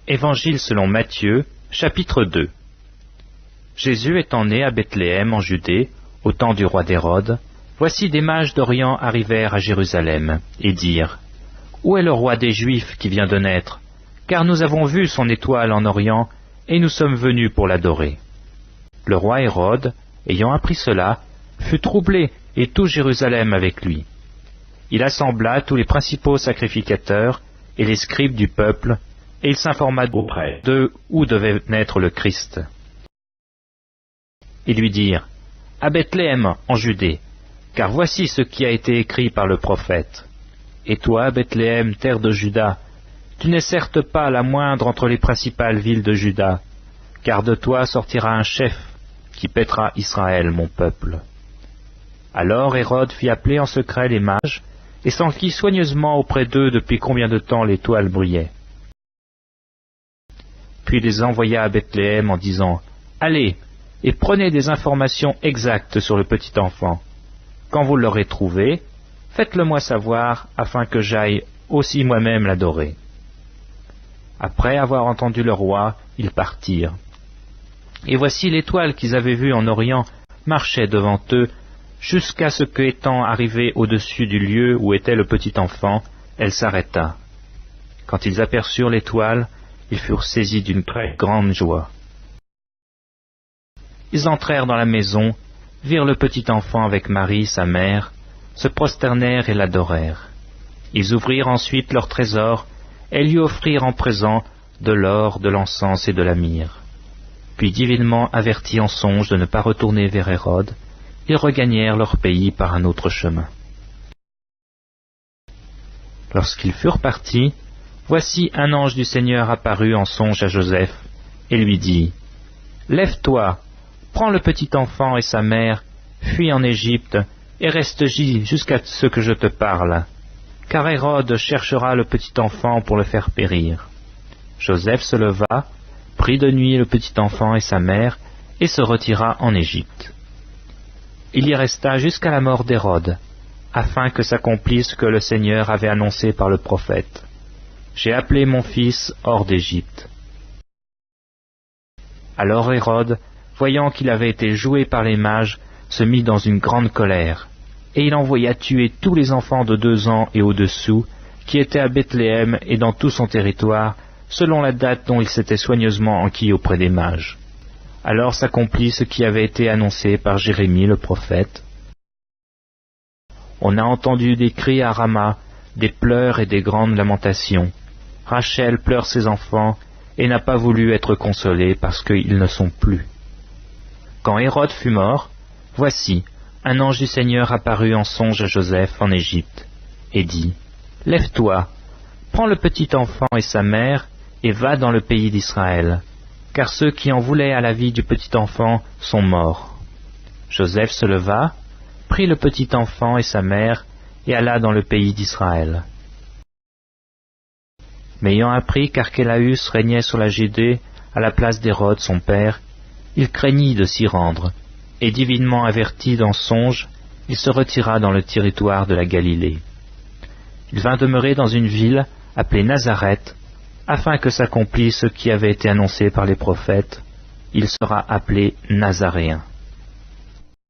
Évangile selon Matthieu, chapitre 2. Jésus étant né à Bethléem en Judée, au temps du roi d'Hérode, voici des mages d'Orient arrivèrent à Jérusalem, et dirent : Où est le roi des Juifs qui vient de naître ? Car nous avons vu son étoile en Orient, et nous sommes venus pour l'adorer. Le roi Hérode, ayant appris cela, fut troublé, et tout Jérusalem avec lui. Il assembla tous les principaux sacrificateurs et les scribes du peuple, et il s'informa auprès d'eux où devait naître le Christ. Ils lui dirent : À Bethléem, en Judée, car voici ce qui a été écrit par le prophète. Et toi, Bethléem, terre de Juda, tu n'es certes pas la moindre entre les principales villes de Juda, car de toi sortira un chef qui paîtra Israël, mon peuple. Alors Hérode fit appeler en secret les mages, et s'enquit soigneusement auprès d'eux depuis combien de temps l'étoile brillait. Puis il les envoya à Bethléem en disant : Allez, et prenez des informations exactes sur le petit enfant. Quand vous l'aurez trouvé, faites-le-moi savoir, afin que j'aille aussi moi-même l'adorer. Après avoir entendu le roi, ils partirent. Et voici l'étoile qu'ils avaient vue en Orient marchait devant eux, jusqu'à ce que, étant arrivée au-dessus du lieu où était le petit enfant, elle s'arrêta. Quand ils aperçurent l'étoile, ils furent saisis d'une très grande joie. Ils entrèrent dans la maison, virent le petit enfant avec Marie, sa mère, se prosternèrent et l'adorèrent. Ils ouvrirent ensuite leur trésor et lui offrirent en présent de l'or, de l'encens et de la myrrhe. Puis, divinement avertis en songe de ne pas retourner vers Hérode, ils regagnèrent leur pays par un autre chemin. Lorsqu'ils furent partis, voici un ange du Seigneur apparut en songe à Joseph, et lui dit : Lève-toi, prends le petit enfant et sa mère, fuis en Égypte, et reste-y jusqu'à ce que je te parle, car Hérode cherchera le petit enfant pour le faire périr. Joseph se leva, prit de nuit le petit enfant et sa mère, et se retira en Égypte. Il y resta jusqu'à la mort d'Hérode, afin que s'accomplisse ce que le Seigneur avait annoncé par le prophète : J'ai appelé mon fils hors d'Égypte. Alors Hérode, voyant qu'il avait été joué par les mages, se mit dans une grande colère, et il envoya tuer tous les enfants de 2 ans et au-dessous, qui étaient à Bethléem et dans tout son territoire, selon la date dont il s'était soigneusement enquis auprès des mages. Alors s'accomplit ce qui avait été annoncé par Jérémie le prophète. On a entendu des cris à Rama, des pleurs et des grandes lamentations. Rachel pleure ses enfants et n'a pas voulu être consolée parce qu'ils ne sont plus. Quand Hérode fut mort, voici, un ange du Seigneur apparut en songe à Joseph en Égypte, et dit : Lève-toi, prends le petit enfant et sa mère, et va dans le pays d'Israël, car ceux qui en voulaient à la vie du petit enfant sont morts. Joseph se leva, prit le petit enfant et sa mère, et alla dans le pays d'Israël. Mais ayant appris qu'Archélaüs régnait sur la Judée à la place d'Hérode son père, il craignit de s'y rendre, et divinement averti dans songe, il se retira dans le territoire de la Galilée. Il vint demeurer dans une ville appelée Nazareth, afin que s'accomplisse ce qui avait été annoncé par les prophètes : il sera appelé Nazaréen.